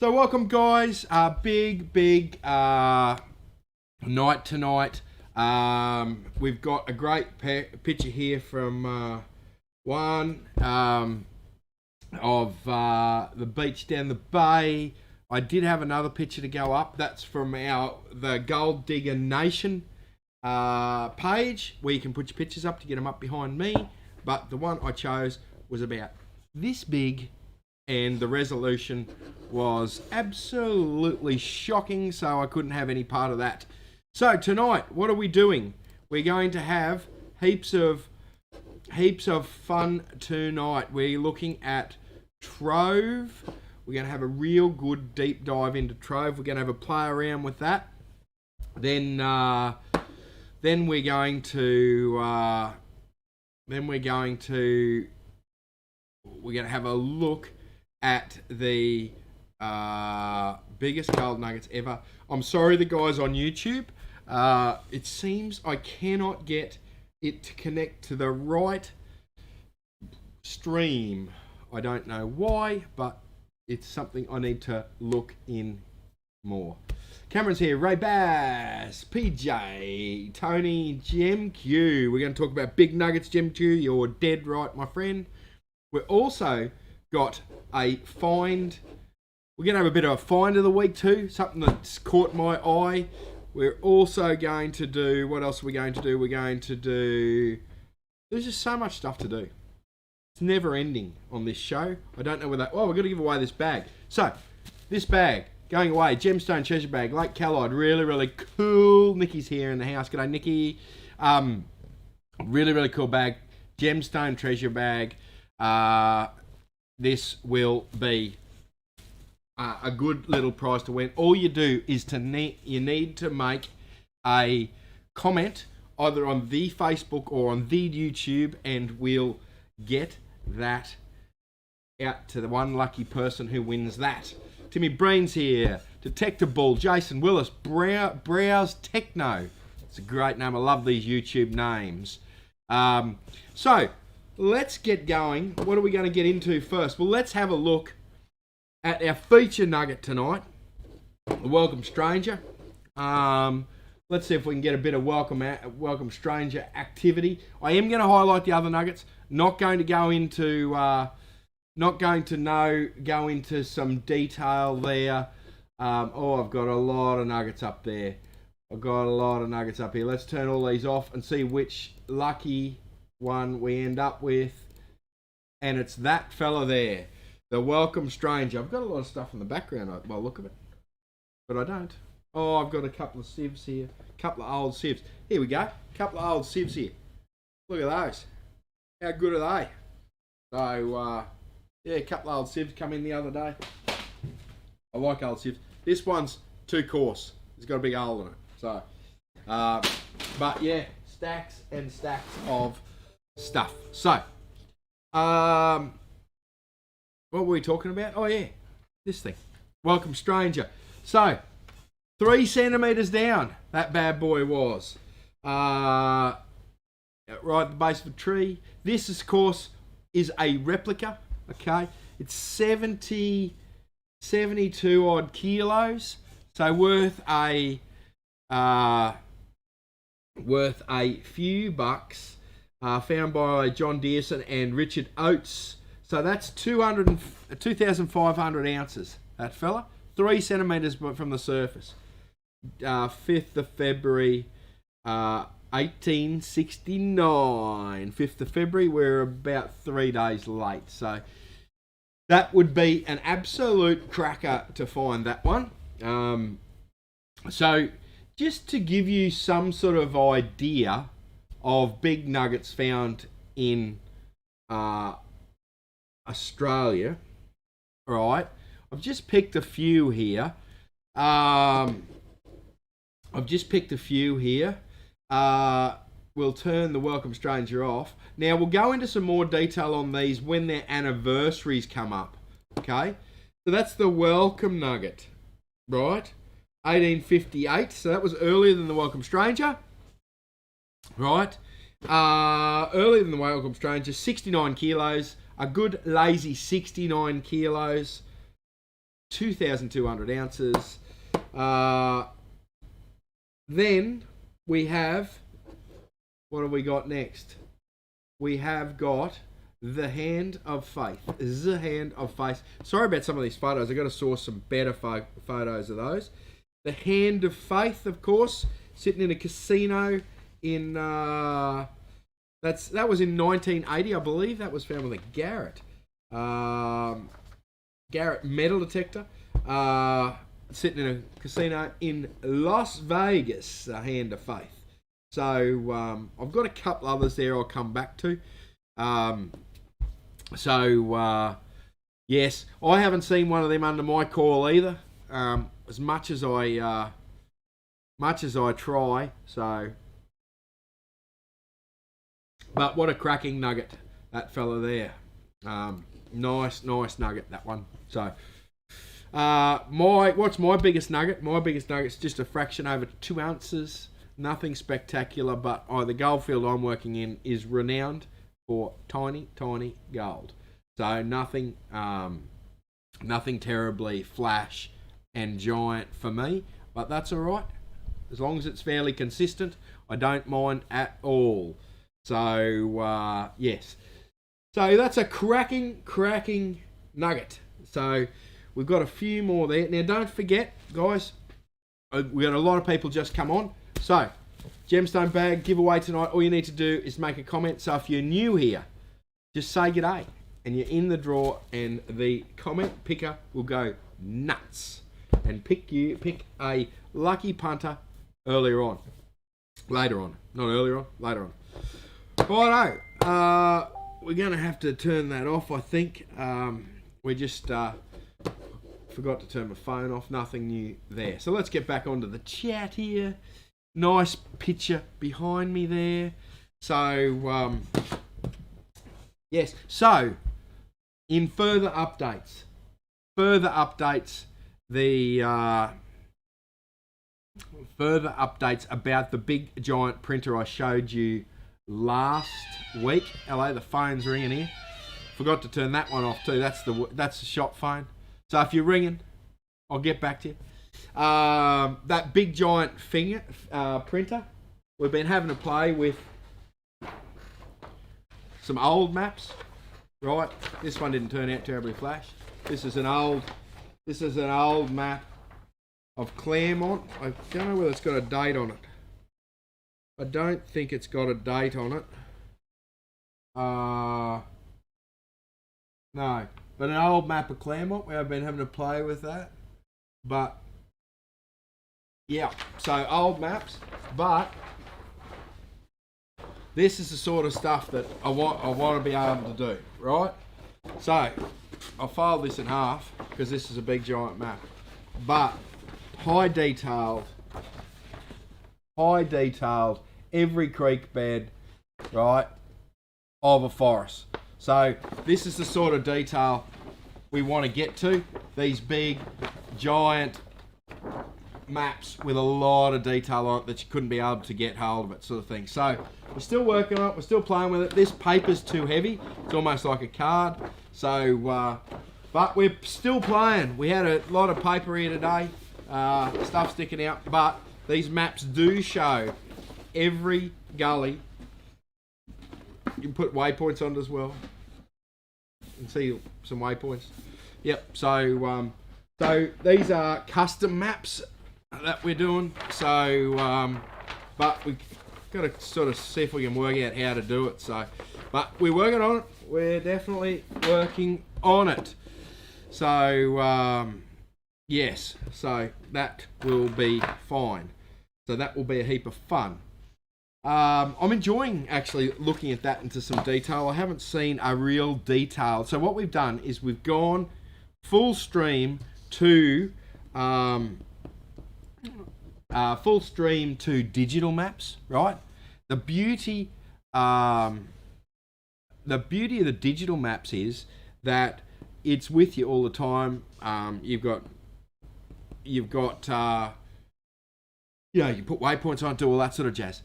So welcome guys, big night tonight. We've got a great picture here from one of the beach down the bay. I did have another picture to go up. That's from the Gold Digger Nation page, where you can put your pictures up to get them up behind me. But the one I chose was about this big, and the resolution was absolutely shocking, so I couldn't have any part of that. So tonight, what are we doing? We're going to have heaps of fun tonight. We're looking at Trove. We're going to have a real good deep dive into Trove. We're going to have a play around with that. Then we're going to have a look at the biggest gold nuggets ever. I'm sorry, the guys on YouTube. It seems I cannot get it to connect to the right stream. I don't know why, but it's something I need to look in more. Cameron's here, Ray Bass, PJ, Tony, GemQ. We're going to talk about big nuggets, GemQ. You're dead right, my friend. We're also got a find. We're going to have a bit of a find of the week too, something that's caught my eye. We're also going to do, what else are we going to do? We're going to do, there's just so much stuff to do. It's never ending on this show. I don't know whether, we're going to give away this bag. So, this bag, going away, Gemstone Treasure Bag, Lake Callide, really cool. Nikki's here in the house. G'day, Nikki. Really cool bag, Gemstone Treasure Bag. This will be a good little prize to win. All you do is you need to make a comment either on the Facebook or on the YouTube, and we'll get that out to the one lucky person who wins that. Timmy Breen's here. Detector Bull, Jason Willis, Browse Techno. It's a great name. I love these YouTube names. So, let's get going. What are we going to get into first? Well, let's have a look at our feature nugget tonight. The Welcome Stranger. Let's see if we can get a bit of Welcome Stranger activity. I am going to highlight the other nuggets. Not going to go into go into some detail there. I've got a lot of nuggets up there. I've got a lot of nuggets up here. Let's turn all these off and see which lucky one we end up with. And it's that fella there, the Welcome Stranger. I've got a lot of stuff in the background by the look of it, but I don't. I've got a couple of sieves here, a couple of old sieves. Here we go, a couple of old sieves here. Look at those. How good are they? So, yeah, a couple of old sieves come in the other day. I like old sieves. This one's too coarse. It's got a big hole in it. So, but yeah, stacks and stacks of stuff. So, what were we talking about? Oh yeah, this thing. Welcome Stranger. So, 3 centimeters down, that bad boy was. Right at the base of a tree. This, of course, is a replica. Okay, it's 72 odd kilos. So worth a few bucks. Found by John Dearson and Richard Oates. So that's 2,500 ounces, that fella. 3 centimetres from the surface. 5th of February, 1869. 5th of February, we're about 3 days late. So that would be an absolute cracker to find that one. So just to give you some sort of idea of big nuggets found in Australia, right? I've just picked a few here. We'll turn the Welcome Stranger off. Now, we'll go into some more detail on these when their anniversaries come up, okay? So that's the Welcome Nugget, right? 1858, so that was earlier than the Welcome Stranger. Right, earlier than the Welcome Stranger, 69 kilos, a good lazy 69 kilos. 2,200 ounces. Then we have, what have we got next? We have got the Hand of Faith. The Hand of Faith. Sorry about some of these photos. I've got to source some better photos of those. The Hand of Faith, of course, sitting in a casino in that was in 1980, I believe. That was found with a Garrett metal detector, sitting in a casino in Las Vegas. The Hand of Faith. So I've got a couple others there I'll come back to. Yes, I haven't seen one of them under my coil either. As much as I try. So, but what a cracking nugget, that fella there. Nice nugget, that one. So, what's my biggest nugget? My biggest nugget's just a fraction over 2 ounces. Nothing spectacular, but the goldfield I'm working in is renowned for tiny gold. So nothing terribly flash and giant for me, but that's all right. As long as it's fairly consistent, I don't mind at all. So yes, so that's a cracking nugget. So we've got a few more there. Now don't forget, guys, we got a lot of people just come on. So gemstone bag giveaway tonight. All you need to do is make a comment. So if you're new here, just say g'day and you're in the draw, and the comment picker will go nuts and pick a lucky punter later on. Later on. We're going to have to turn that off, I think. We just forgot to turn my phone off. Nothing new there. So let's get back onto the chat here. Nice picture behind me there. So, yes. So, in further updates, about the big giant printer I showed you last week. Hello, the phone's ringing here. Forgot to turn that one off too. That's the shop phone. So if you're ringing, I'll get back to you. That big giant printer. We've been having to play with some old maps. Right, this one didn't turn out terribly flash. This is an old map of Claremont. I don't know whether it's got a date on it. I don't think it's got a date on it. No, but an old map of Claremont. We have been having to play with that. But yeah, so old maps. But this is the sort of stuff that I want to be able to do, right? So I'll fold this in half because this is a big giant map, but high detailed, every creek bed, right, of a forest. So this is the sort of detail we want to get to. These big giant maps with a lot of detail on it that you couldn't be able to get hold of it, sort of thing. So we're still working on it, we're still playing with it. This paper's too heavy, it's almost like a card. So but we're still playing. We had a lot of paper here today, stuff sticking out, but these maps do show every gully. You can put waypoints on it as well. You can see some waypoints. Yep, so these are custom maps that we're doing. So, but we got to sort of see if we can work out how to do it. So, but we're working on it. We're definitely working on it. So, yes. So that will be fine. So that will be a heap of fun. I'm enjoying actually looking at that into some detail. I haven't seen a real detail. So what we've done is we've gone full stream to digital maps, right? The beauty of the digital maps is that it's with you all the time. You've got you put waypoints on, do all that sort of jazz.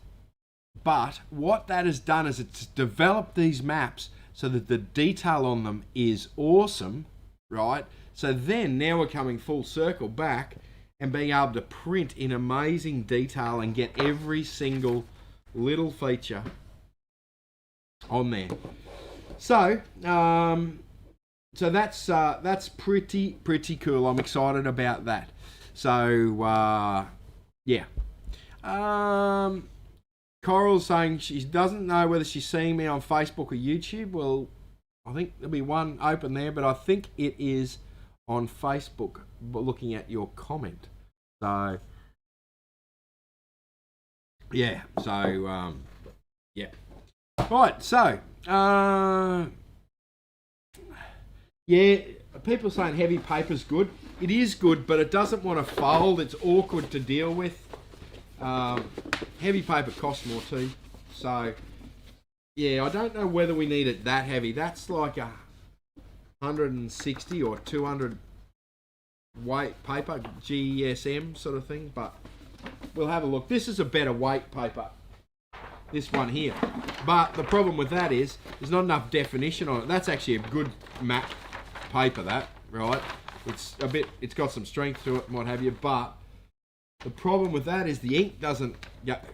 But what that has done is it's developed these maps so that the detail on them is awesome, right? So then now we're coming full circle back and being able to print in amazing detail and get every single little feature on there. So, so that's pretty cool. I'm excited about that. So, yeah. Coral's saying she doesn't know whether she's seeing me on Facebook or YouTube. Well, I think there'll be one open there, but I think it is on Facebook, looking at your comment. So, yeah. So, yeah. Right. So, yeah. People saying heavy paper's good. It is good, but it doesn't want to fold. It's awkward to deal with. Heavy paper costs more too. So, yeah, I don't know whether we need it that heavy. That's like 160 or 200 weight paper, GSM sort of thing, but we'll have a look. This is a better weight paper, this one here, but the problem with that is there's not enough definition on it. That's actually a good matte paper, that, right? It's got some strength to it and what have you, but the problem with that is the ink doesn't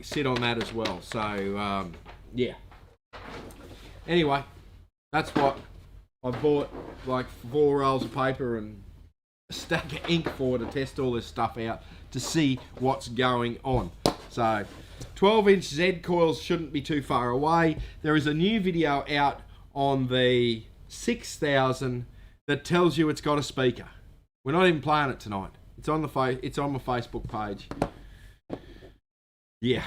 sit on that as well. So, yeah. Anyway, that's what I bought, like 4 rolls of paper and a stack of ink for, to test all this stuff out to see what's going on. So, 12-inch Z coils shouldn't be too far away. There is a new video out on the 6000 that tells you it's got a speaker. We're not even playing it tonight. It's on it's on my Facebook page. Yeah,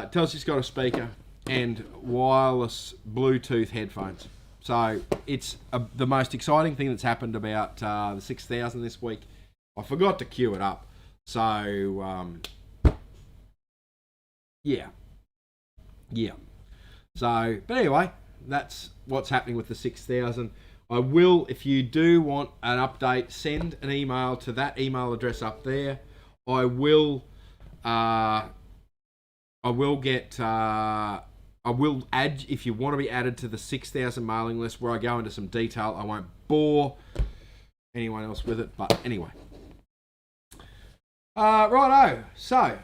it tells you it's got a speaker and wireless Bluetooth headphones. So it's the most exciting thing that's happened about the 6000 this week. I forgot to queue it up. So, yeah. So, but anyway, that's what's happening with the 6000. I will, if you do want an update, send an email to that email address up there. I will add, if you want to be added to the 6000 mailing list, where I go into some detail. I won't bore anyone else with it, but anyway. Righto, so,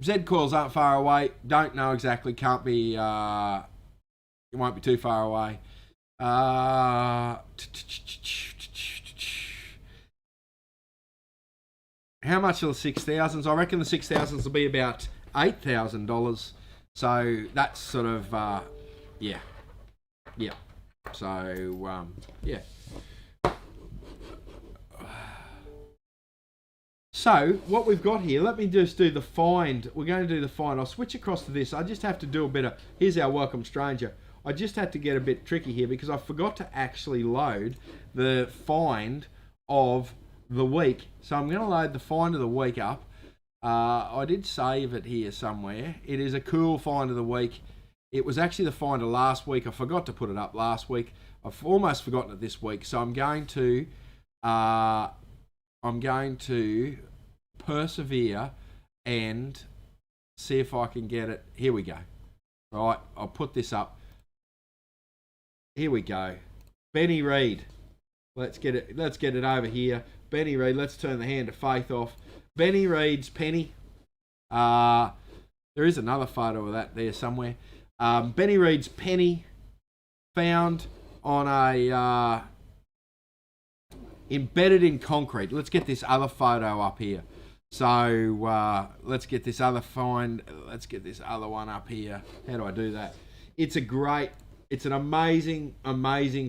Z coils aren't far away. Don't know exactly, can't be, it won't be too far away. How much are the 6000s? I reckon the 6000s will be about $8,000. So that's sort of, yeah. So, yeah. So, what we've got here, let me just do the find. We're going to do the find. I'll switch across to this. I just have to do a bit of, here's our welcome stranger. I just had to get a bit tricky here because I forgot to actually load the find of the week. So I'm going to load the find of the week up. I did save it here somewhere. It is a cool find of the week. It was actually the find of last week. I forgot to put it up last week. I've almost forgotten it this week. So I'm going to persevere and see if I can get it. Here we go. Right, I'll put this up. Here we go. Benny Reed. Let's get it over here. Benny Reed, let's turn the hand of faith off. Benny Reed's penny. There is another photo of that there somewhere. Benny Reed's penny found on a embedded in concrete. Let's get this other photo up here. So let's get this other find. Let's get this other one up here. How do I do that? It's an amazing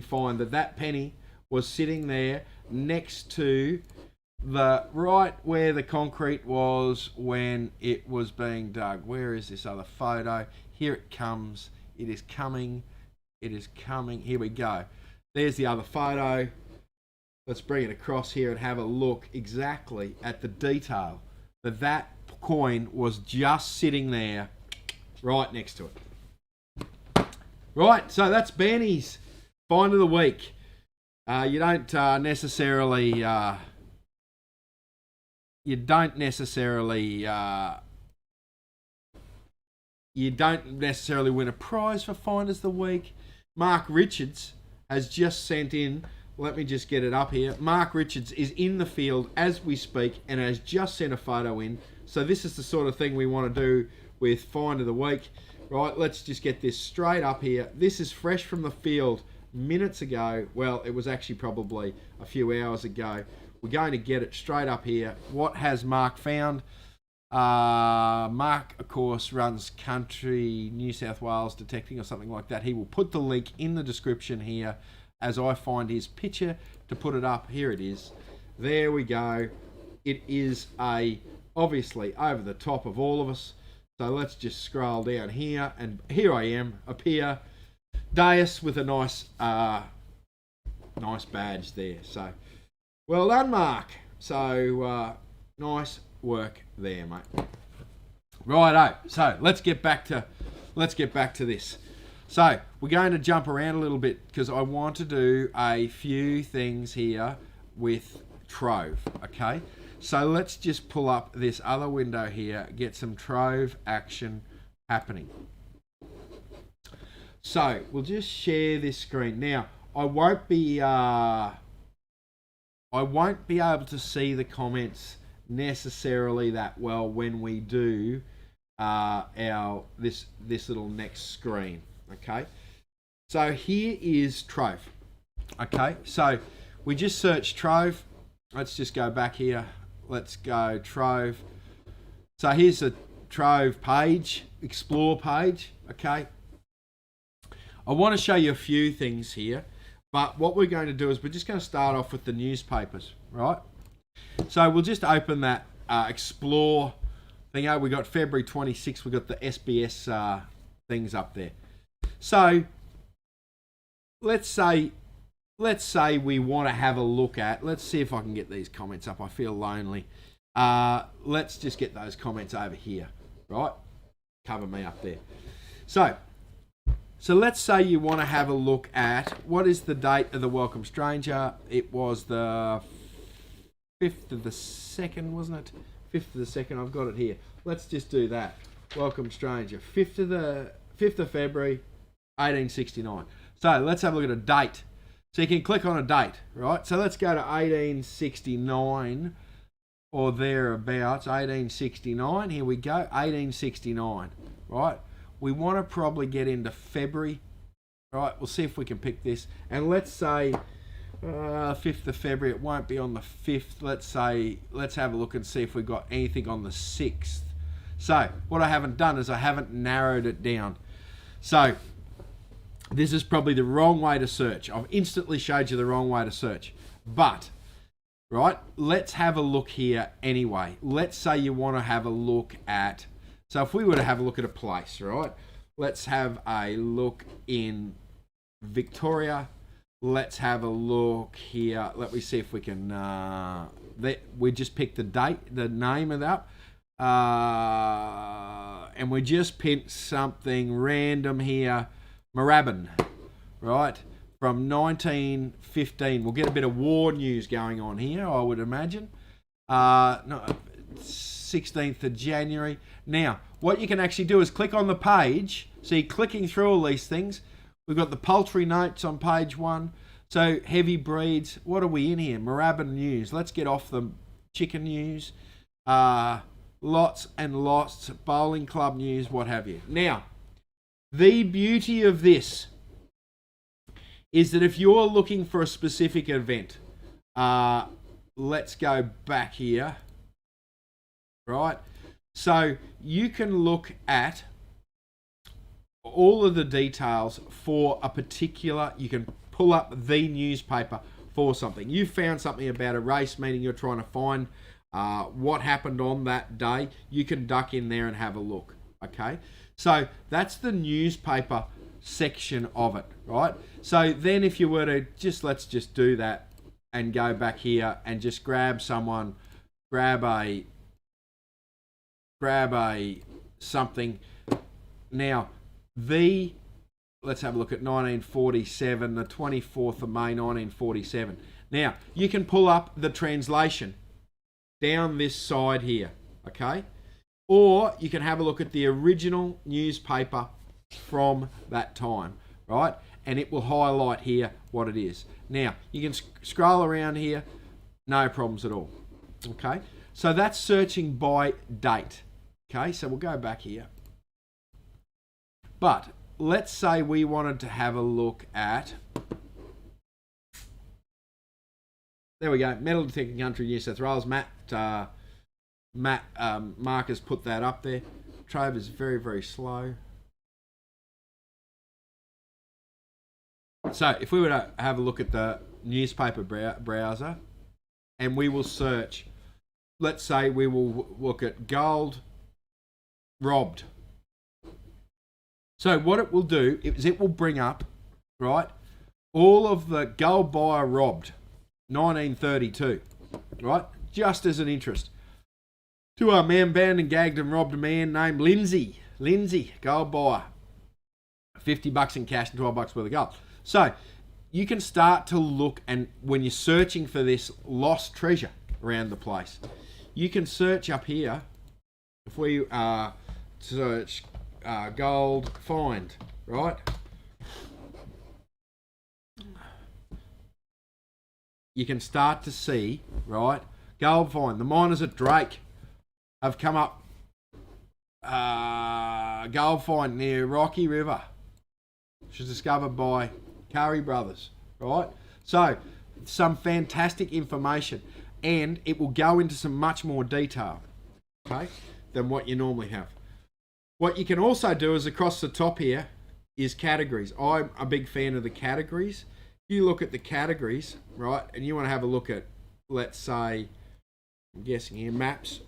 find that penny was sitting there next to right where the concrete was when it was being dug. Where is this other photo? Here it comes. It is coming. Here we go. There's the other photo. Let's bring it across here and have a look exactly at the detail that coin was just sitting there right next to it. Right, so that's Benny's find of the week. You don't necessarily win a prize for finders of the week. Mark Richards has just sent in, let me just get it up here. Mark Richards is in the field as we speak and has just sent a photo in. So this is the sort of thing we want to do with Find of the Week. Right, let's just get this straight up here. This is fresh from the field minutes ago. Well, it was actually probably a few hours ago. We're going to get it straight up here. What has Mark found? Mark, of course, runs Country New South Wales Detecting or something like that. He will put the link in the description here as I find his picture to put it up. Here it is. There we go. It is obviously over the top of all of us. So let's just scroll down here, and here I am up here, dais with a nice badge there. So well done, Mark. So nice work there, mate. Righto. So let's get back to this. So we're going to jump around a little bit because I want to do a few things here with Trove. Okay. So let's just pull up this other window here, get some Trove action happening. So we'll just share this screen. Now I won't be able to see the comments necessarily that well when we do this little next screen. Okay. So here is Trove. Okay. So we just searched Trove. Let's just go back here. Let's go Trove. So here's the Trove page, Explore page. Okay. I want to show you a few things here, but what we're going to do is we're just going to start off with the newspapers, right? So we'll just open that Explore thing. We got February 26th. We got the SBS things up there. So let's say we want to have a look at, let's see if I can get these comments up. I feel lonely. Let's just get those comments over here, right? Cover me up there. So let's say you want to have a look at, what is the date of the Welcome Stranger? It was the 5th of the 2nd, wasn't it? 5th of the 2nd, I've got it here. Let's just do that. Welcome Stranger, 5th of February, 1869. So let's have a look at a date. So you can click on a date, right? So let's go to 1869 or thereabouts, 1869. Here we go, 1869, right? We want to probably get into February, right? We'll see if we can pick this. And let's say 5th of February, it won't be on the 5th. Let's have a look and see if we've got anything on the 6th. So what I haven't done is I haven't narrowed it down. So this is probably the wrong way to search. I've instantly showed you the wrong way to search. But, right, let's have a look here anyway. Let's say you want to have a look at, so if we were to have a look at a place, right? Let's have a look in Victoria. Let's have a look here. Let me see if we can, we just picked the date, the name of that. And we just picked something random here. Moorabbin, right, from 1915. We'll get a bit of war news going on here, I would imagine. 16th of January. Now, what you can actually do is click on the page. See, clicking through all these things, we've got the poultry notes on page 1. So, heavy breeds. What are we in here? Moorabbin news. Let's get off the chicken news. Lots and lots. Bowling club news, what have you. Now, the beauty of this is that if you're looking for a specific event, let's go back here, right? So you can look at all of the details for a particular, you can pull up the newspaper for something. You found something about a race meeting, you're trying to find what happened on that day, you can duck in there and have a look, okay? So that's the newspaper section of it, right? So then if you were to let's just do that and go back here and just grab something. Now, let's have a look at 1947, the 24th of May, 1947. Now, you can pull up the translation down this side here, okay? Or you can have a look at the original newspaper from that time, right? and it will highlight here what it is. Now, you can scroll around here, no problems at all. Okay, so that's searching by date. Okay, so we'll go back here. But let's say we wanted to have a look at, there we go, metal detecting country, New South Wales. Matt Marcus put that up there. Trove is very, very slow. So if we were to have a look at the newspaper browser, and we will search, let's say we will look at gold robbed. So what it will do is it will bring up, right, all of the gold buyer robbed, 1932, right, just as an interest. To our man banned and gagged and robbed a man named Lindsay, gold buyer, $50 in cash and $12 worth of gold. So you can start to look, and when you're searching for this lost treasure around the place, you can search up here. If we search gold find, right? You can start to see, right? Gold find. The miners at Drake have come up. Gold find near Rocky River, which was discovered by Curry Brothers, right? So some fantastic information, and it will go into some much more detail, okay, than what you normally have. What you can also do is across the top here is categories. I'm a big fan of the categories. You look at the categories, right, and you want to have a look at, let's say, I'm guessing here, maps,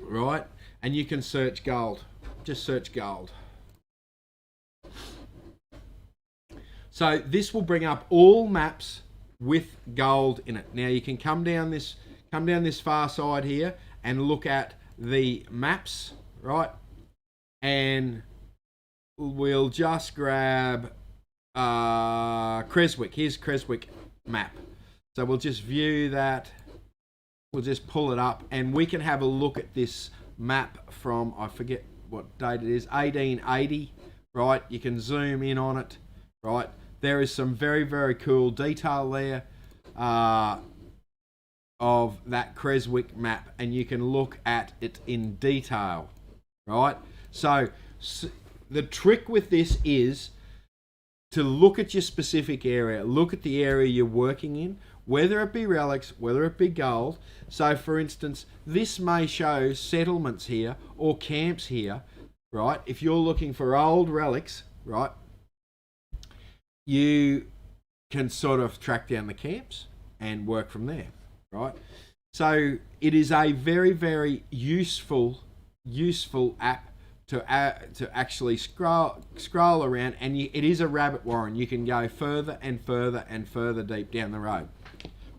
right, and you can search gold. Just search gold. So this will bring up all maps with gold in it. Now you can come down this far side here and look at the maps, right? And we'll just grab Creswick. Here's Creswick map. So we'll just view that. We'll just pull it up, and we can have a look at this map from, I forget what date it is, 1880, right? You can zoom in on it, right? There is some very, very cool detail there of that Creswick map, and you can look at it in detail, right? So the trick with this is to look at your specific area, look at the area you're working in, whether it be relics, whether it be gold. So for instance, this may show settlements here or camps here, right? If you're looking for old relics, right, you can sort of track down the camps and work from there, right? So it is a very, very useful app to actually scroll around, and it is a rabbit warren. You can go further and further and further deep down the road,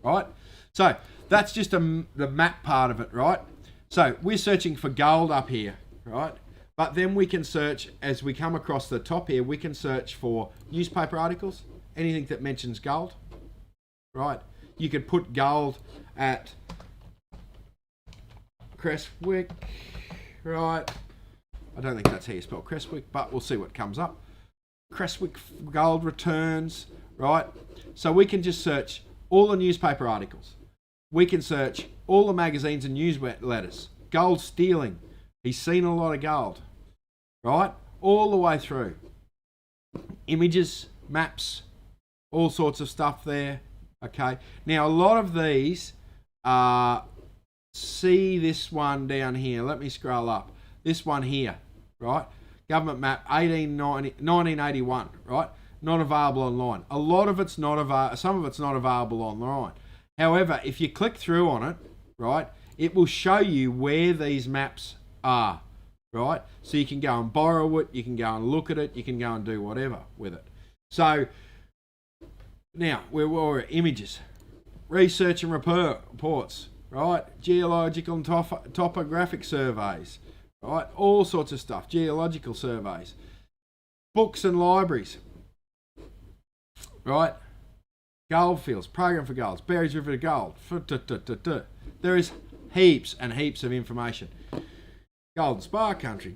right? So that's just the map part of it, right? So we're searching for gold up here, right? But then we can search, as we come across the top here, we can search for newspaper articles, anything that mentions gold, right? You could put gold at Creswick, right? I don't think that's how you spell Creswick, but we'll see what comes up. Creswick gold returns, right? So we can just search all the newspaper articles. We can search all the magazines and newsletters. Gold stealing. He's seen a lot of gold, right? All the way through. Images, maps, all sorts of stuff there. Okay. Now, a lot of these, see this one down here. Let me scroll up. This one here, right? Government map 1981, right? Not available online. A lot of it's not available. Some of it's not available online. However, if you click through on it, right, it will show you where these maps are, right? So you can go and borrow it, you can go and look at it, you can go and do whatever with it. So now we're images, research and reports, right? Geological and topographic surveys, right? All sorts of stuff, geological surveys, books and libraries, right? Goldfields, program for golds, Berries River to gold. There is heaps and heaps of information. Golden Spar Country,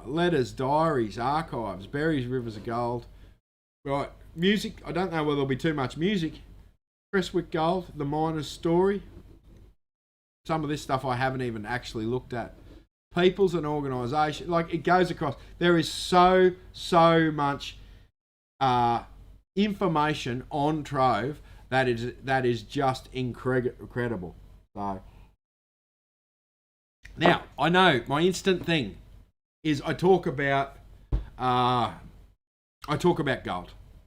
letters, diaries, archives, berries, rivers of gold. Right, music. I don't know whether there'll be too much music. Prestwick Gold, the miner's story. Some of this stuff I haven't even actually looked at. Peoples and organisation, like it goes across. There is so much information on Trove that is just incredible. So now I know my instant thing is I talk about gold.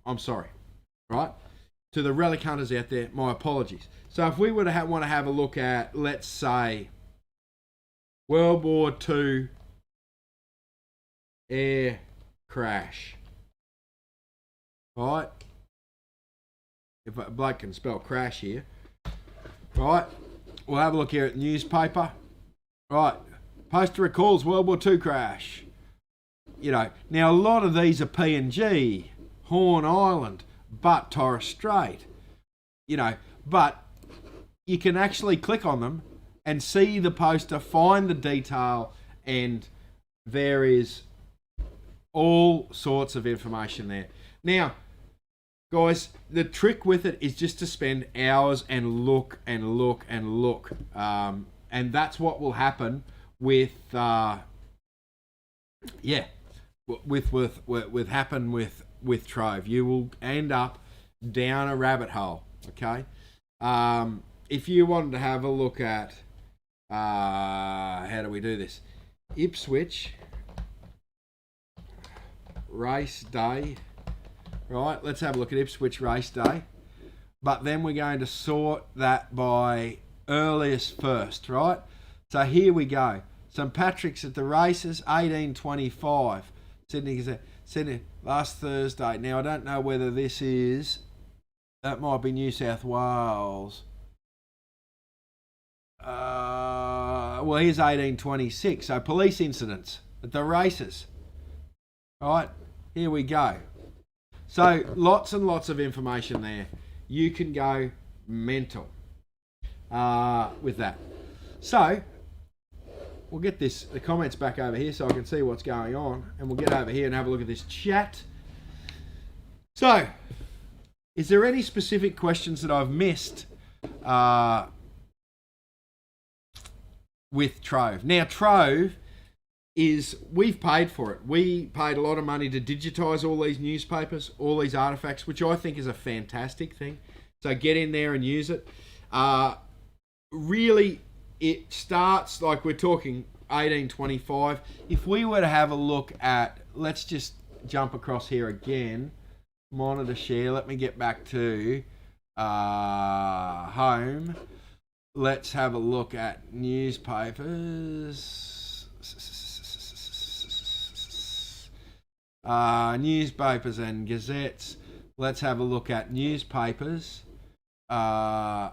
I'm sorry, right? To the relic hunters out there, my apologies. So if we were to want to have a look at, let's say, World War II air crash, right? If a bloke can spell crash here, right? We'll have a look here at the newspaper, right? Poster recalls World War II crash. You know, now a lot of these are PNG, Horn Island, but Torres Strait. You know, but you can actually click on them and see the poster, find the detail, and there is all sorts of information there. Now, guys, the trick with it is just to spend hours and look and look and look. And that's what will happen with Trove. You will end up down a rabbit hole, okay? If you wanted to have a look at how do we do this? Ipswich race day, right? Let's have a look at Ipswich race day. But then we're going to sort that by earliest first, right? So here we go. St Patrick's at the races, 1825. Sydney last Thursday. Now I don't know whether this is, that might be New South Wales. Well, here's 1826. So police incidents at the races. All right, here we go. So lots and lots of information there. You can go mental with that. So we'll get the comments back over here so I can see what's going on, and we'll get over here and have a look at this chat. So, is there any specific questions that I've missed with Trove? Now, Trove is, we've paid for it. We paid a lot of money to digitise all these newspapers, all these artefacts, which I think is a fantastic thing. So get in there and use it. Really, it starts, like we're talking 1825. If we were to have a look at, let's just jump across here again, monitor share, let me get back to home. Let's have a look at newspapers. Newspapers and gazettes. Let's have a look at newspapers. What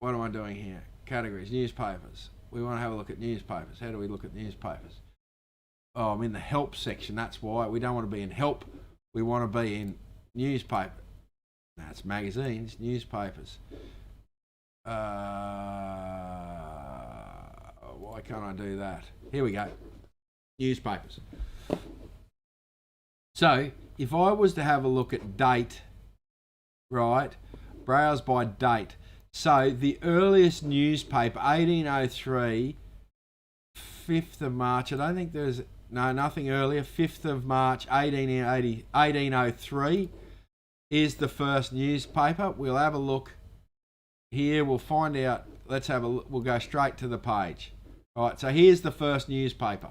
am I doing here? Categories, newspapers. We want to have a look at newspapers. How do we look at newspapers? Oh, I'm in the help section. That's why. We don't want to be in help. We want to be in newspaper. That's magazines, newspapers. Why can't I do that? Here we go. Newspapers. So, if I was to have a look at date, right, browse by date. So, the earliest newspaper, 1803, 5th of March, I don't think there's, no, nothing earlier, 5th of March, 1803 is the first newspaper. We'll have a look here, we'll find out, let's have a look, we'll go straight to the page. All right, so here's the first newspaper.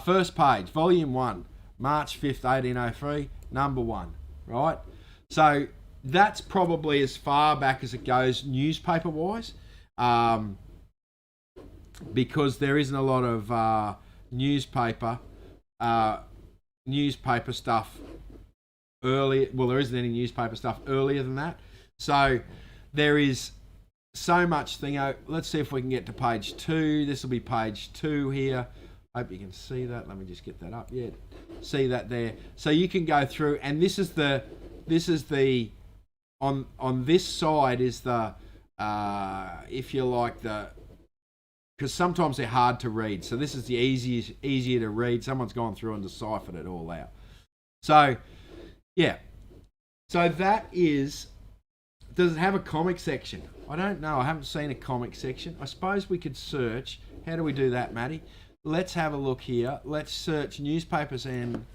First page, volume 1, March 5th, 1803, number 1, right? So that's probably as far back as it goes newspaper-wise, because there isn't a lot of newspaper stuff early. Well, there isn't any newspaper stuff earlier than that. So there is so much thing. Let's see if we can get to page 2. This will be page 2 here. Hope you can see that. Let me just get that up. Yeah, see that there. So you can go through, and this is the on this side is the if you like, the because sometimes they're hard to read. So this is the easier to read. Someone's gone through and deciphered it all out. So, yeah. So that is... Does it have a comic section? I don't know. I haven't seen a comic section. I suppose we could search. How do we do that, Matty? Let's have a look here. Let's search newspapers and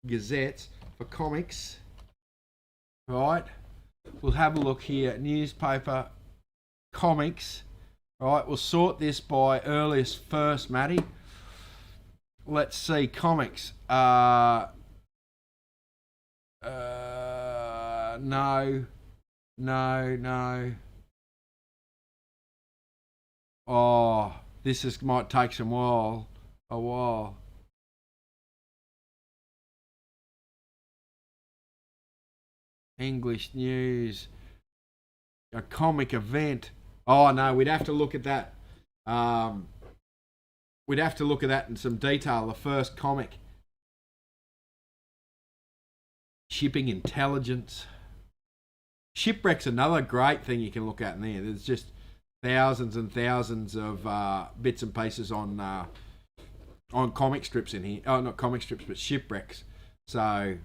gazettes for comics. Right. We'll have a look here. Newspaper, comics. Right. We'll sort this by earliest first, Matty. Let's see. Comics. No. No. Oh, might take a while. English news. A comic event. Oh no, we'd have to look at that. We'd have to look at that in some detail. The first comic. Shipping intelligence. Shipwreck's another great thing you can look at in there. There's just thousands and thousands of bits and pieces on comic strips in here. Oh, not comic strips, but shipwrecks. So,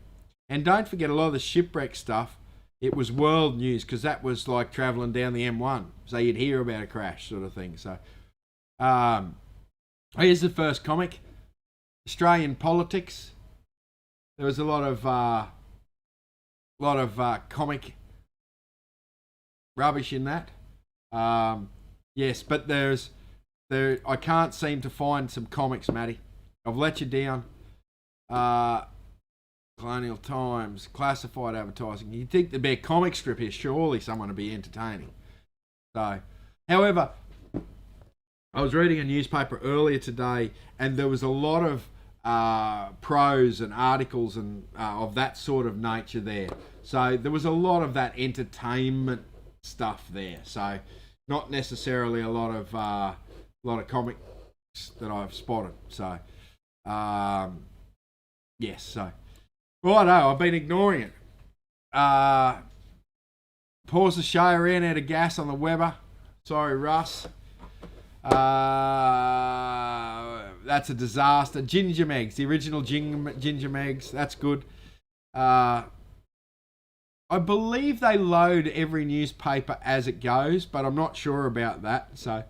and don't forget, a lot of the shipwreck stuff, it was world news, because that was like travelling down the M1. So you'd hear about a crash sort of thing. So, here's the first comic. Australian politics. There was a lot of comic rubbish in that. Yes, but I can't seem to find some comics, Matty. I've let you down. Colonial Times, classified advertising. You'd think there'd be a comic strip here, surely someone would be entertaining. So, however, I was reading a newspaper earlier today, and there was a lot of prose and articles and of that sort of nature there. So there was a lot of that entertainment stuff there. So not necessarily a lot of comics that I've spotted. So yes. So righto, I've been ignoring it. Pause the show. Ran out of gas on the Weber. Sorry, Russ. That's a disaster. Ginger Megs, the original Ginger Megs. That's good. I believe they load every newspaper as it goes, but I'm not sure about that. So,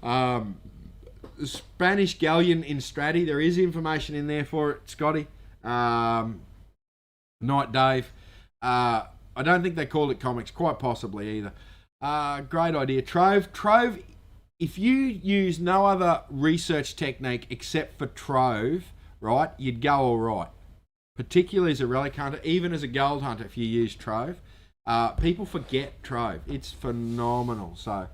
the Spanish Galleon in Stratty, there is information in there for it, Scotty. Night Dave. I don't think they called it comics, quite possibly either. Great idea. Trove, if you use no other research technique except for Trove, right, you'd go all right. Particularly as a relic hunter, even as a gold hunter, if you use Trove. People forget Trove. It's phenomenal. So,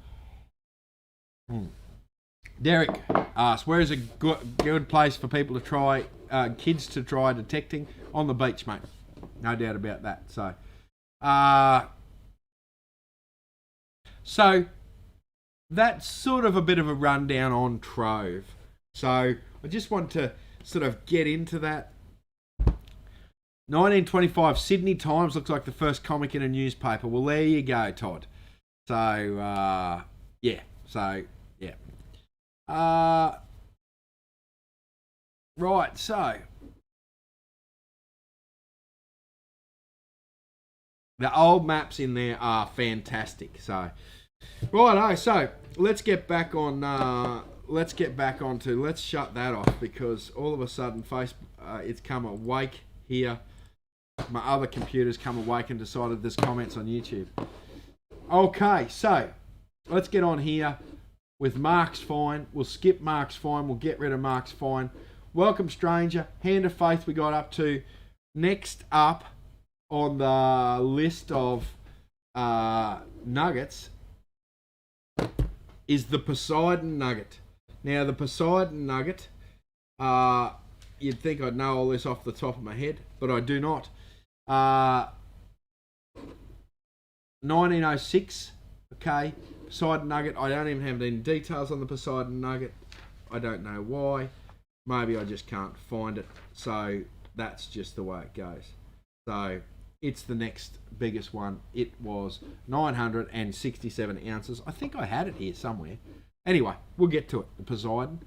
Derek asks, where is a good place for people to try, kids to try detecting? On the beach, mate. No doubt about that. So that's sort of a bit of a rundown on Trove. So I just want to sort of get into that. 1925 Sydney Times looks like the first comic in a newspaper. Well, there you go, Todd. So, yeah. Right, so the old maps in there are fantastic. So, righto. So let's get back on. Let's shut that off, because all of a sudden, Facebook, it's come awake here. My other computer's come awake and decided there's comments on YouTube. Okay, so let's get on here with Mark's Fine. We'll skip Mark's Fine. We'll get rid of Mark's Fine. Welcome, stranger. Hand of Faith we got up to. Next up on the list of nuggets is the Poseidon Nugget. Now, the Poseidon Nugget, you'd think I'd know all this off the top of my head, but I do not. 1906, okay, Poseidon Nugget. I don't even have any details on the Poseidon Nugget. I don't know why. Maybe I just can't find it. So that's just the way it goes. So it's the next biggest one. It was 967 ounces. I think I had it here somewhere. Anyway, we'll get to it, the Poseidon.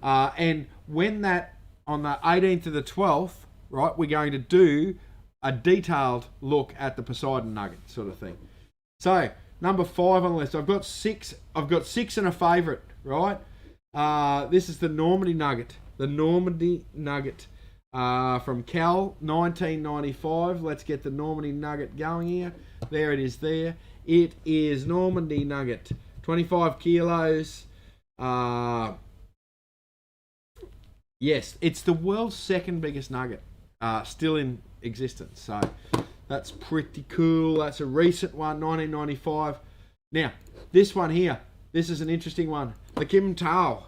And when that, on the 18th to the 12th, right, we're going to do a detailed look at the Poseidon nugget sort of thing. So, number 5 on the list. I've got six and a favourite, right? This is the Normandy nugget. The Normandy nugget from Cal, 1995. Let's get the Normandy nugget going here. There it is there. It is Normandy nugget. 25 kilos. Yes, it's the world's second biggest nugget. Still in existence. So that's pretty cool. That's a recent one, 1995. Now, this one here. This is an interesting one. The Kim Tao.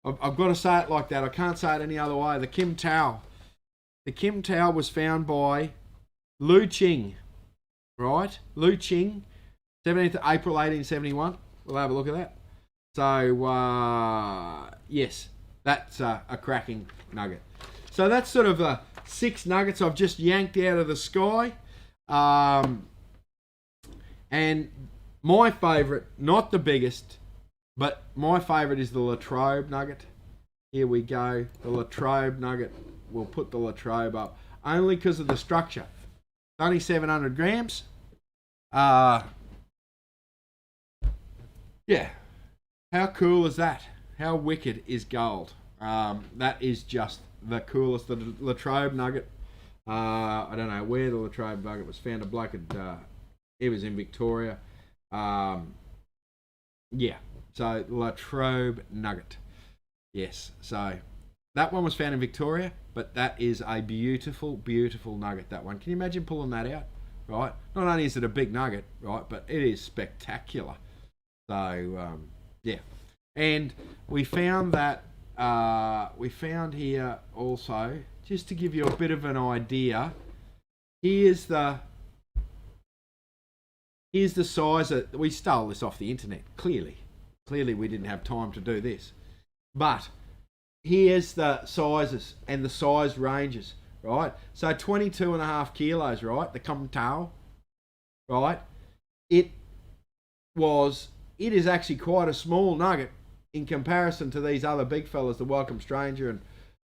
I've got to say it like that. I can't say it any other way. The Kim Tao. The Kim Tao was found by Lu Ching. Right? Lu Ching. 17th of April 1871. We'll have a look at that. So, yes. That's a cracking nugget. So that's sort of 6 nuggets I've just yanked out of the sky. And my favourite, not the biggest, but my favourite is the Latrobe nugget. Here we go. The Latrobe nugget. We'll put the Latrobe up. Only because of the structure. Only 700 grams. Yeah. How cool is that? How wicked is gold? That is just the coolest. The Latrobe nugget. I don't know where the Latrobe nugget was found. A bloke had, it was in Victoria. Yeah. So Latrobe nugget. Yes. So that one was found in Victoria, but that is a beautiful, beautiful nugget. That one. Can you imagine pulling that out? Right. Not only is it a big nugget, right, but it is spectacular. So yeah. And we found that, we found here also, just to give you a bit of an idea, here's the size that, we stole this off the internet, clearly. Clearly we didn't have time to do this. But here's the sizes and the size ranges, right? So 22.5 kilos, right? The Kim Tao, right? It is actually quite a small nugget in comparison to these other big fellas, the Welcome Stranger and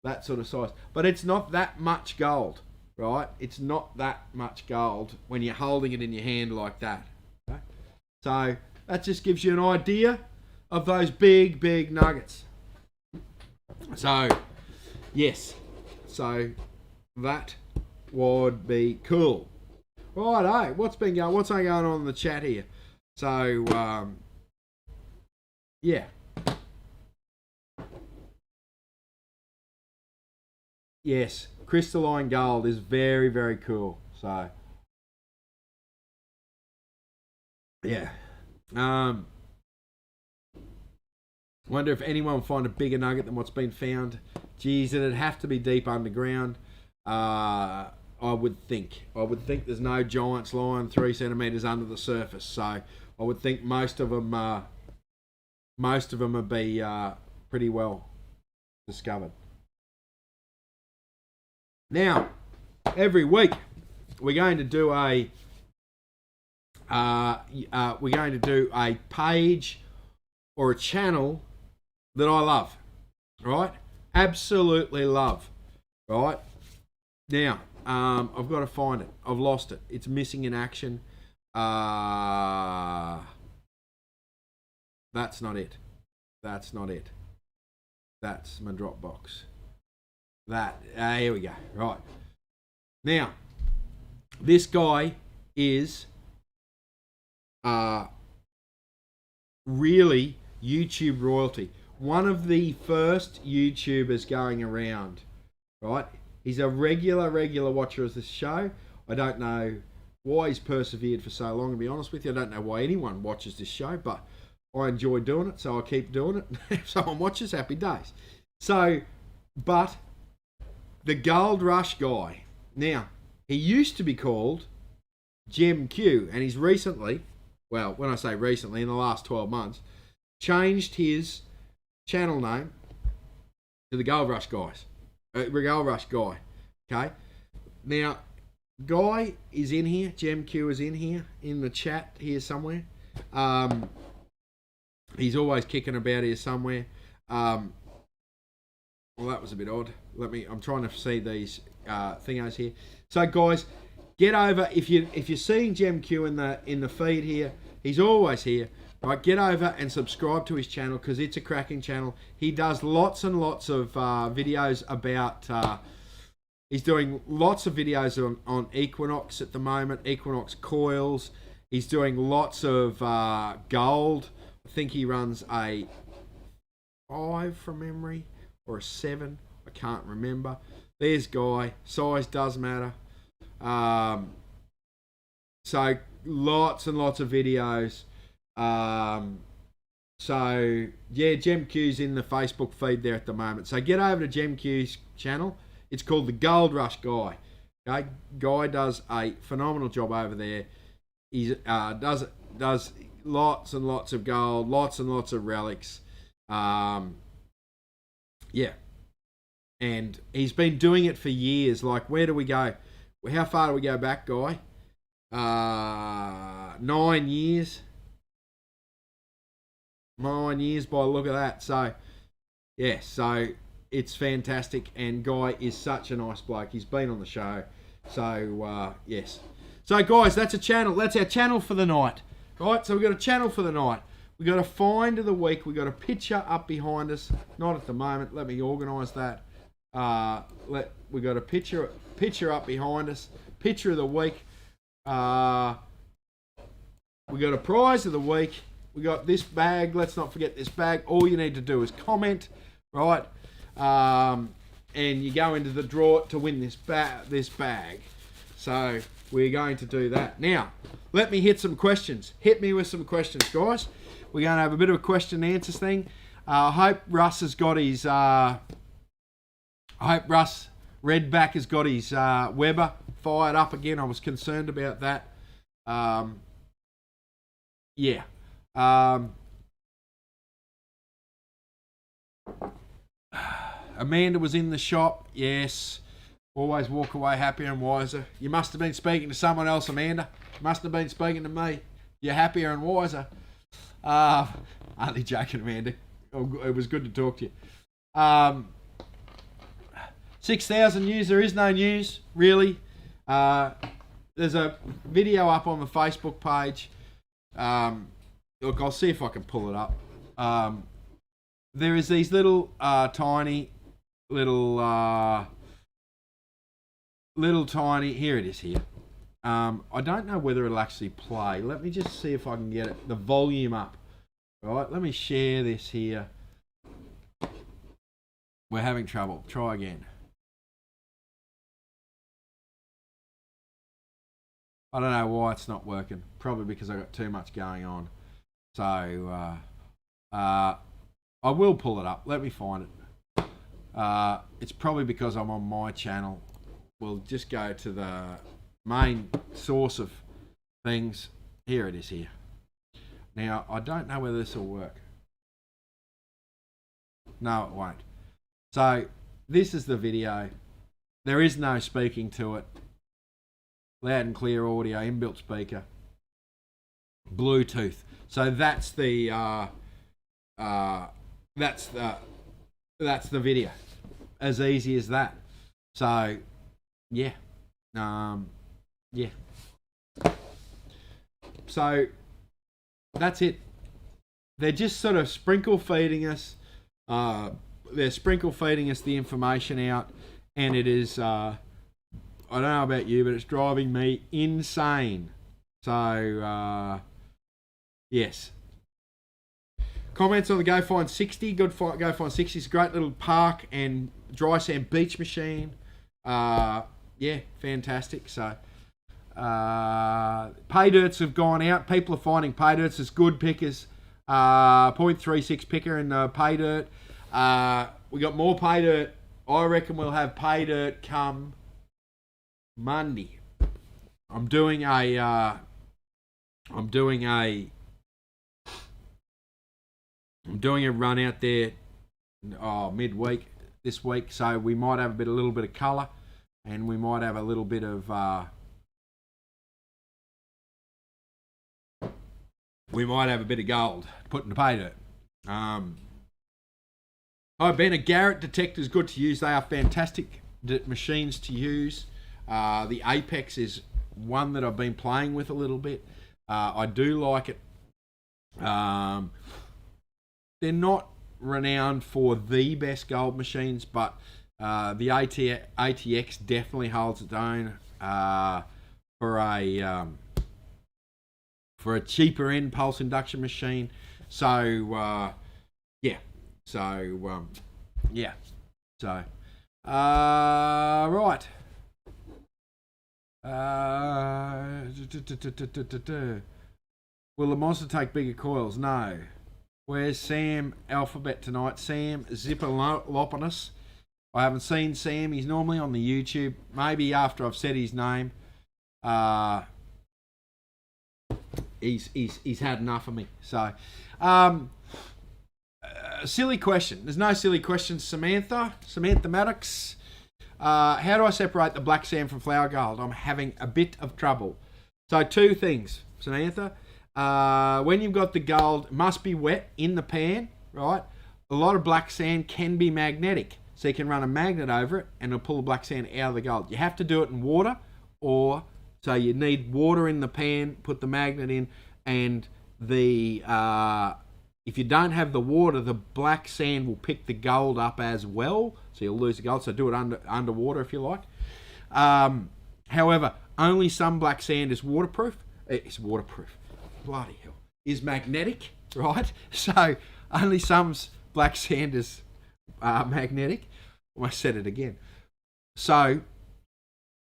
that sort of size. But it's not that much gold, right? It's not that much gold when you're holding it in your hand like that. Okay? So that just gives you an idea of those big, big nuggets. So, yes. So that would be cool. Righto, what's going on in the chat here? So, yeah. Yes, crystalline gold is very, very cool. So, yeah. Wonder if anyone will find a bigger nugget than what's been found. Geez, it'd have to be deep underground. I would think. There's no giants lying 3 centimeters under the surface. So I would think most of them would be pretty well discovered. Now, every week we're going to do a page or a channel that I love, right? Absolutely love, right? Now, I've got to find it. I've lost it. It's missing in action. That's not it. That's not it. That's my Dropbox. Here we go. Right. Now, this guy is really YouTube royalty. One of the first YouTubers going around, right? He's a regular watcher of this show. I don't know why he's persevered for so long, to be honest with you. I don't know why anyone watches this show, but I enjoy doing it, so I keep doing it. If someone watches, happy days. So, but the Gold Rush guy. Now, he used to be called Gem Q, and he's recently, well, when I say recently, in the last 12 months, changed his channel name to the Gold Rush guys. Gold Rush guy. Okay? Now, Guy is in here. Gem Q is in here, in the chat here somewhere. He's always kicking about here somewhere. Well, that was a bit odd. I'm trying to see these thingos here. So, guys, get over if you're seeing Gem Q in the feed here. He's always here. Right, get over and subscribe to his channel because it's a cracking channel. He does lots and lots of videos about. He's doing lots of videos on Equinox at the moment. Equinox coils. He's doing lots of gold. I think he runs a 5 from memory or a 7. I can't remember. There's Guy. Size does matter. So lots and lots of videos. So yeah, GemQ's in the Facebook feed there at the moment. So get over to GemQ's channel. It's called the Gold Rush Guy. Okay, Guy does a phenomenal job over there. He does lots and lots of gold, lots and lots of relics. Yeah, and he's been doing it for years. Like, where do we go? How far do we go back, Guy? 9 years. 9 years by the look of that. So, yeah, so it's fantastic. And Guy is such a nice bloke. He's been on the show. So, yes. So, guys, that's a channel. That's our channel for the night. Right, so we've got a channel for the night. We've got a find of the week. We've got a picture up behind us. Not at the moment. Let me organise that. We got a picture up behind us. Picture of the week. We got a prize of the week. We got this bag. Let's not forget this bag. All you need to do is comment, right? And you go into the draw to win this bag. So we're going to do that. Now, let me hit some questions. Hit me with some questions, guys. We're going to have a bit of a question and answers thing. I hope Russ has got his... I hope Russ Redback has got his Weber fired up again. I was concerned about that. Yeah. Amanda was in the shop. Yes. Always walk away happier and wiser. You must have been speaking to someone else, Amanda. You must have been speaking to me. You're happier and wiser. Only joking, Amanda. It was good to talk to you. 6,000 news. There is no news, really. There's a video up on the Facebook page. Look, I'll see if I can pull it up. There is these little tiny, here it is here. I don't know whether it'll actually play. Let me just see if I can get the volume up. Right, let me share this here. We're having trouble. Try again. I don't know why it's not working. Probably because I got too much going on. So, I will pull it up. Let me find it. It's probably because I'm on my channel. We'll just go to the main source of things. Here it is here. Now, I don't know whether this will work. No, it won't. So, this is the video. There is no speaking to it. Loud and clear audio, inbuilt speaker. Bluetooth. So that's the video. As easy as that. So yeah. Yeah. So that's it. They're just sort of sprinkle feeding us. They're sprinkle feeding us the information out, and it is I don't know about you, but it's driving me insane. So yes. Comments on the Go Find 60. Go Find 60 is a great little park and dry sand beach machine. Yeah, fantastic. So pay dirts have gone out. People are finding pay dirts as good pickers. 0.36 picker in the pay dirt. We got more pay dirt. I reckon we'll have pay dirt come Monday. I'm doing a run out there midweek this week, so we might have a little bit of colour, and we might have a little bit of we might have a bit of gold put in the pay dirt. Oh, Ben, a Garrett detector is good to use. They are fantastic machines to use. The Apex is one that I've been playing with a little bit. I do like it. They're not renowned for the best gold machines, but the ATX definitely holds its own for a cheaper end pulse induction machine. So yeah, so yeah, so right. Will the monster take bigger coils? No. Where's Sam Alphabet tonight? Sam Zipperlopinus. I haven't seen Sam. He's normally on the YouTube. Maybe after I've said his name. He's had enough of me. So, silly question. There's no silly questions. Samantha Maddox. How do I separate the black sand from flour gold? I'm having a bit of trouble. So two things, Samantha. When you've got the gold, it must be wet in the pan, right? A lot of black sand can be magnetic. So you can run a magnet over it and it'll pull the black sand out of the gold. You have to do it in water, or so you need water in the pan, put the magnet in, and the if you don't have the water, the black sand will pick the gold up as well. So you'll lose the gold. So do it underwater if you like. However, only some black sand is waterproof. It's waterproof. Bloody hell. Is magnetic, right? So only some black sand is magnetic. I said it again. So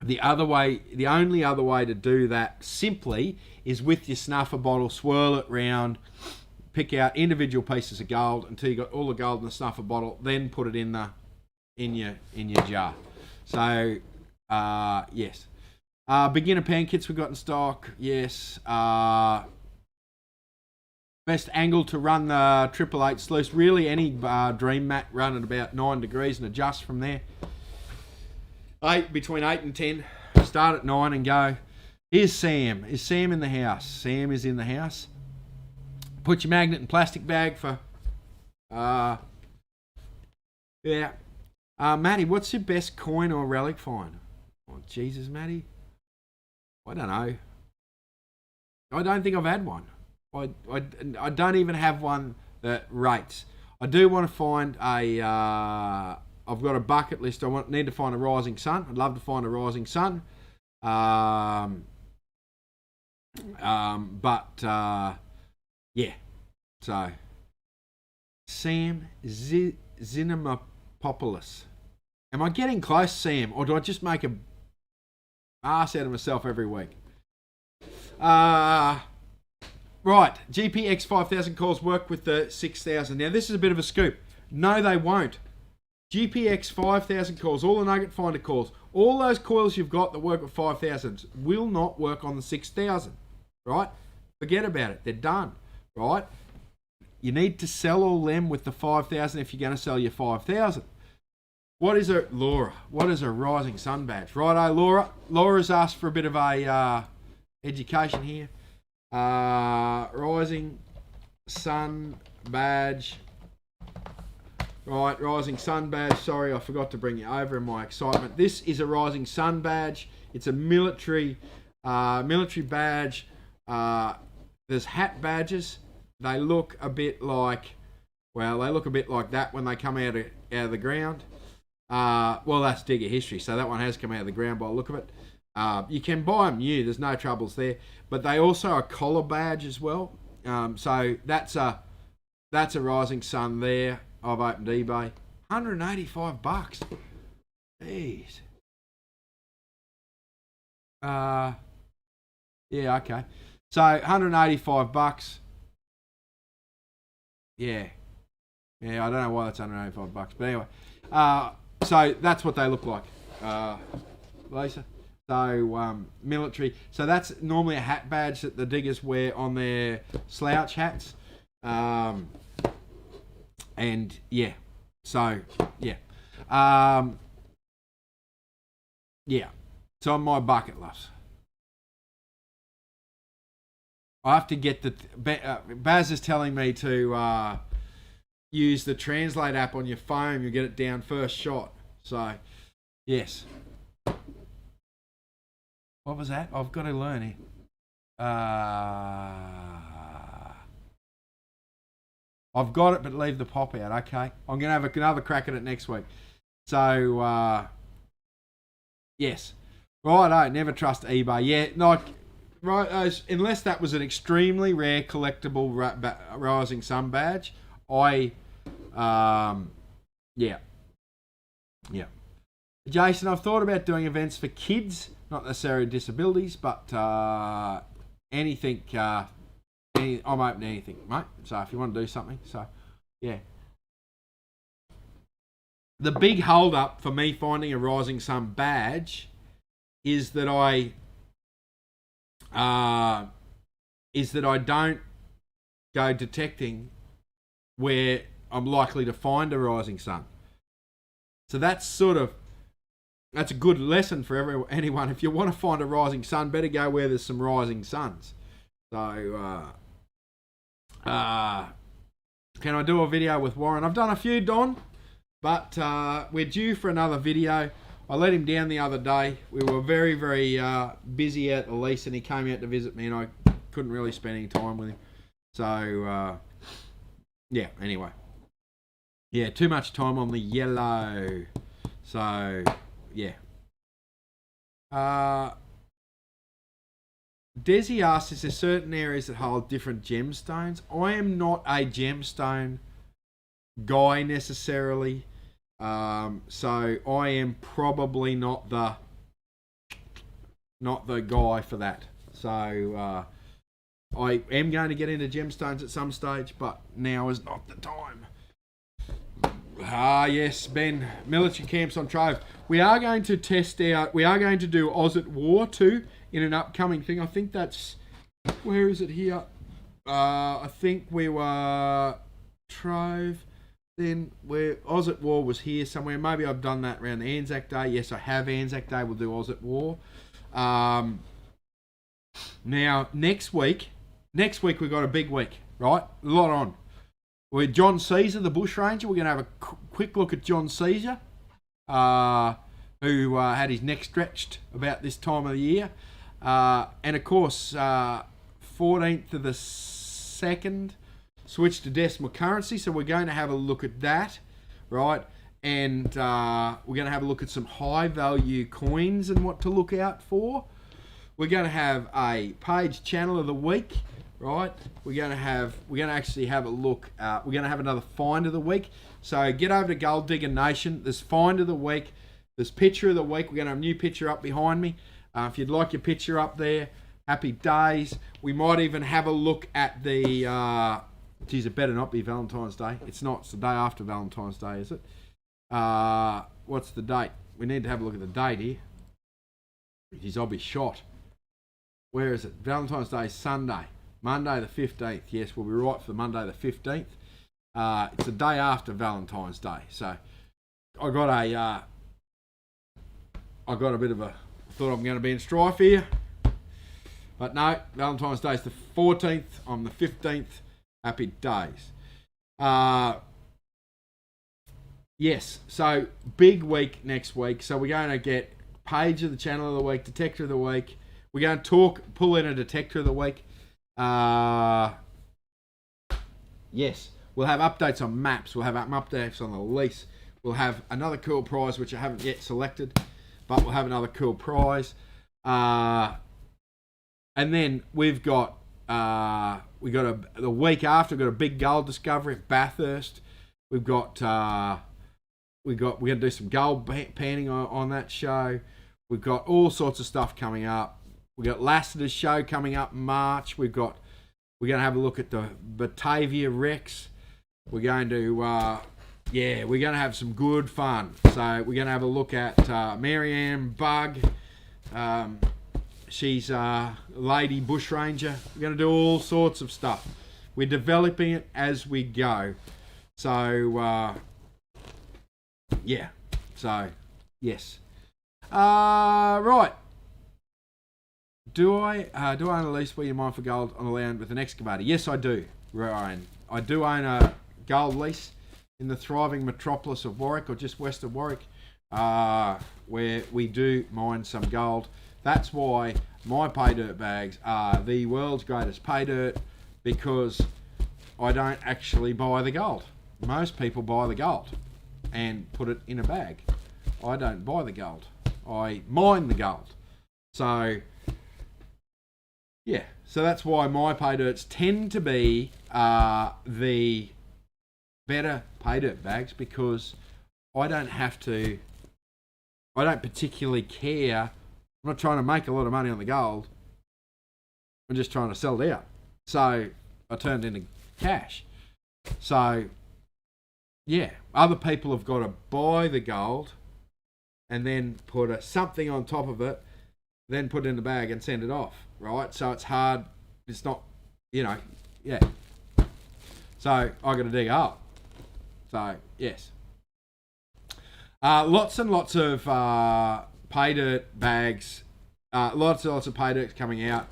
the only other way to do that simply is with your snuffer bottle, swirl it round, pick out individual pieces of gold until you got all the gold in the snuffer bottle, then put it in your jar. So yes. Beginner pan kits we've got in stock. Yes. Best angle to run the 888 sluice. Really, any Dream Mat run at about 9 degrees and adjust from there. Between 8 and 10. Start at 9 and go. Here's Sam. Is Sam in the house? Sam is in the house. Put your magnet in plastic bag for... yeah. Matty, what's your best coin or relic find? Oh, Jesus, Matty. I don't know. I don't think I've had one. I don't even have one that rates. I do want to find a... I've got a bucket list. Need to find a rising sun. I'd love to find a rising sun. Yeah. So, Sam Zinamopoulos. Am I getting close, Sam, or do I just make a ass out of myself every week? Right, GPX 5000 coils work with the 6000. Now, this is a bit of a scoop. No, they won't. GPX 5000 coils, all the Nugget Finder coils, all those coils you've got that work with 5000 will not work on the 6000, right? Forget about it. They're done, right? You need to sell all them with the 5000 if you're going to sell your 5000. What is a Laura? What is a rising sun badge? Righto, Laura. Laura's asked for a bit of a education here. Rising sun badge. Right, rising sun badge. Sorry, I forgot to bring you over in my excitement. This is a rising sun badge. It's a military badge. There's hat badges. They look a bit like that when they come out of the ground. Well, that's Digger history, so that one has come out of the ground by the look of it. You can buy them new. There's no troubles there. But they also are a collar badge as well. So that's a rising sun there. I've opened eBay. $185. Jeez. Yeah, okay. So $185. Yeah. Yeah, I don't know why that's $185. But anyway. So that's what they look like. Lisa. So military. So that's normally a hat badge that the diggers wear on their slouch hats. And yeah. So yeah. Yeah. It's on my bucket list. I have to get the... Baz is telling me to use the Translate app on your phone, you'll get it down first shot. So, yes. What was that? I've got to learn it. I've got it, but leave the pop out. Okay. I'm going to have another crack at it next week. So, yes. Righto, never trust eBay. Yeah, like, right, unless that was an extremely rare collectible Rising Sun badge, yeah. Jason, I've thought about doing events for kids, not necessarily disabilities, but anything. I'm open to anything, mate. So if you want to do something, so yeah. The big hold up for me finding a Rising Sun badge is that I don't go detecting where I'm likely to find a Rising Sun. So that's a good lesson for anyone. If you want to find a Rising Sun, better go where there's some Rising Suns. So, can I do a video with Warren? I've done a few, Don, but we're due for another video. I let him down the other day. We were very, very busy at the lease, and he came out to visit me, and I couldn't really spend any time with him. So, yeah, anyway. Yeah, too much time on the yellow. So, yeah. Desi asks, is there certain areas that hold different gemstones? I am not a gemstone guy necessarily. So I am probably not the guy for that. So I am going to get into gemstones at some stage, but now is not the time. Yes, Ben. Military camps on Trove. We are going to test out. We are going to do Oz at War 2 in an upcoming thing. I think that's. Where is it here? I think we were Trove. Then where Oz at War was here somewhere. Maybe I've done that around Anzac Day. Yes, I have Anzac Day. We'll do Oz at War. Now next week we've got a big week, right? A lot on. With John Caesar, the bushranger, we're going to have a quick look at John Caesar, who had his neck stretched about this time of the year. And of course, 14th of the 2nd, switched to decimal currency. So we're going to have a look at that, right? And we're going to have a look at some high value coins and what to look out for. We're going to have a page channel of the week. Right, we're going to actually have a look. We're going to have another find of the week. So get over to Gold Digger Nation. There's find of the week. There's picture of the week. We're going to have a new picture up behind me. If you'd like your picture up there, happy days. We might even have a look at the. Geez, it better not be Valentine's Day. It's not. It's the day after Valentine's Day, is it? What's the date? We need to have a look at the date here. Geez, I'll be shot. Where is it? Valentine's Day is Sunday. Monday the 15th. Yes, we'll be right for the Monday the 15th. It's the day after Valentine's Day. So I got a bit of a thought I'm going to be in strife here. But no, Valentine's Day is the 14th. I'm the 15th. Happy days. Yes, so big week next week. So we're going to get page of the channel of the week, detector of the week. We're going to pull in a detector of the week. Yes, we'll have updates on maps. We'll have updates on the lease. We'll have another cool prize, which I haven't yet selected, but we'll have another cool prize. And then we've got the week after, we've got a big gold discovery at Bathurst. We're going to do some gold panning on that show. We've got all sorts of stuff coming up. We've got Lassiter's show coming up in March. We're going to have a look at the Batavia Rex. We're going to have some good fun. So we're going to have a look at Marianne Bug. She's a lady bushranger. We're going to do all sorts of stuff. We're developing it as we go. So, yeah. So, yes. Right. Do I own a lease where you mine for gold on the land with an excavator? Yes, I do, Ryan. I do own a gold lease. in the thriving metropolis of Warwick, or just west of Warwick, where we do mine some gold. That's why my pay dirt bags are the world's greatest pay dirt, because I don't actually buy the gold. Most people buy the gold and put it in a bag. I don't buy the gold. I mine the gold. So, yeah. So that's why my pay dirts tend to be the better pay dirt bags, because I don't particularly care. I'm not trying to make a lot of money on the gold. I'm just trying to sell it out. So I turned into cash. So, yeah, other people have got to buy the gold and then put something on top of it, then put it in the bag and send it off, right? So it's hard. It's not, yeah. So I got to dig up. So, yes. Lots and lots of pay dirt bags. Lots and lots of pay dirts coming out.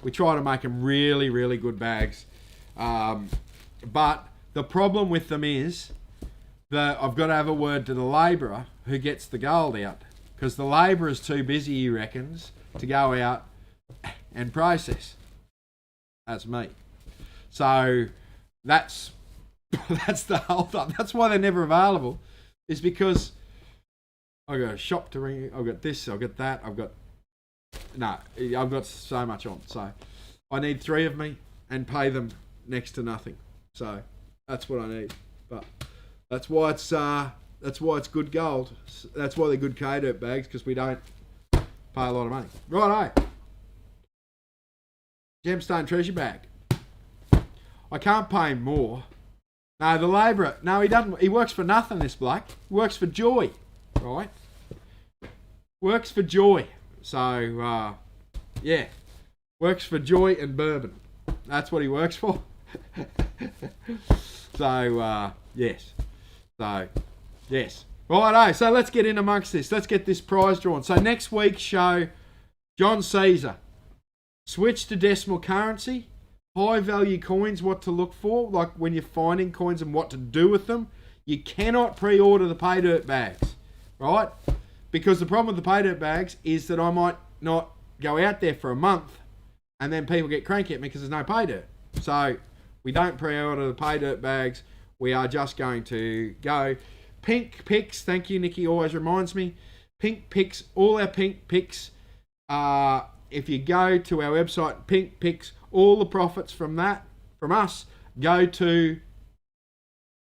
We try to make them really, really good bags. But the problem with them is that I've got to have a word to the labourer who gets the gold out, because the labourer's too busy, he reckons, to go out and process. That's me. So that's the hold up. That's why they're never available, is because I've got a shop to ring. I've got this, I've got that, I've got so much on. So I need 3 of me and pay them next to nothing. So that's what I need. But that's why it's good gold. That's why they're good K-Dirt bags, because we don't pay a lot of money. Righto. Gemstone treasure bag. I can't pay him more. No, the labourer. No, he doesn't. He works for nothing, this bloke. He works for joy. Right? Works for joy. So, yeah. Works for joy and bourbon. That's what he works for. So, yes. So, yes. Righto, so let's get in amongst this. Let's get this prize drawn. So next week's show, John Caesar. Switch to decimal currency. High value coins, what to look for. Like when you're finding coins and what to do with them. You cannot pre-order the pay dirt bags. Right? Because the problem with the pay dirt bags is that I might not go out there for a month and then people get cranky at me because there's no pay dirt. So we don't pre-order the pay dirt bags. We are just going to go. Pink picks, thank you, Nikki, always reminds me. Pink picks, all our pink picks. If you go to our website, Pink Picks, all the profits from us, go to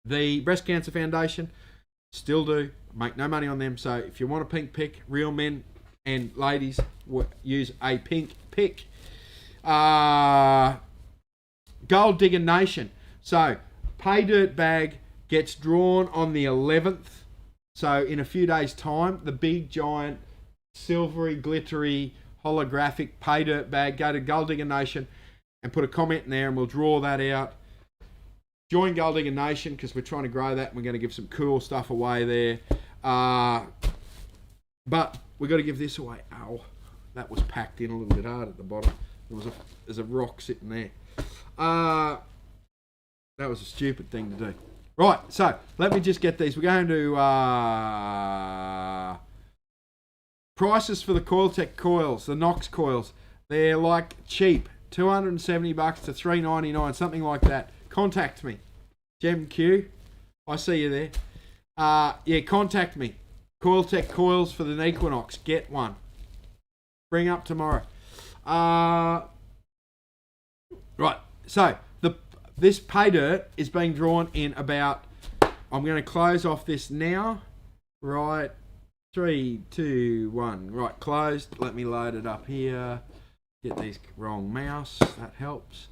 the Breast Cancer Foundation. Still do. Make no money on them. So if you want a pink pick, real men and ladies use a pink pick. Gold Digger Nation. So pay dirt bag gets drawn on the 11th. So in a few days' time, the big, giant, silvery, glittery, holographic pay dirt bag. Go to Gold Digger Nation and put a comment in there and we'll draw that out. Join Gold Digger Nation because we're trying to grow that and we're going to give some cool stuff away there. But we've got to give this away. Ow. That was packed in a little bit hard at the bottom. There's a rock sitting there. That was a stupid thing to do. Right, so let me just get these. We're going to prices for the Coiltech coils, the Knox coils. They're like cheap, $270 to $399, something like that. Contact me, Gem Q. I see you there. Yeah, contact me. Coiltech coils for the Equinox. Get one. Bring up tomorrow. Right, so this pay dirt is being drawn in about. I'm going to close off this now. Right. 3, 2, 1. Right, closed. Let me load it up here. Get these wrong mouse. That helps.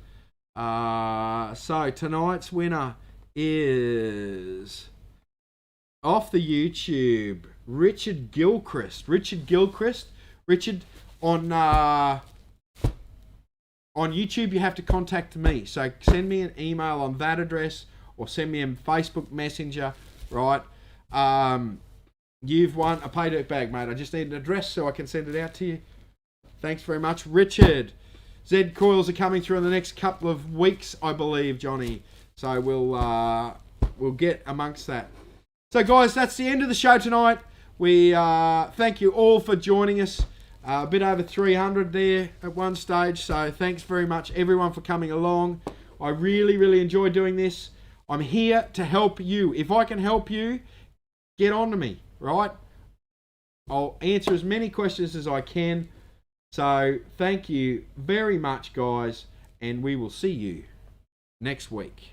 So tonight's winner is off the YouTube, Richard Gilchrist. Richard on YouTube, you have to contact me. So send me an email on that address or send me a Facebook Messenger, right? You've won a pay dirt bag, mate. I just need an address so I can send it out to you. Thanks very much, Richard. Z coils are coming through in the next couple of weeks, I believe, Johnny. So we'll get amongst that. So guys, that's the end of the show tonight. We thank you all for joining us. A bit over 300 there at one stage. So thanks very much everyone for coming along. I really, really enjoy doing this. I'm here to help you. If I can help you, get on to me, right? I'll answer as many questions as I can. So thank you very much, guys, and we will see you next week.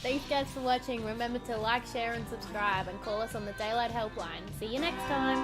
Thanks guys for watching. Remember to like, share and subscribe and call us on the Daylight Helpline. See you next time.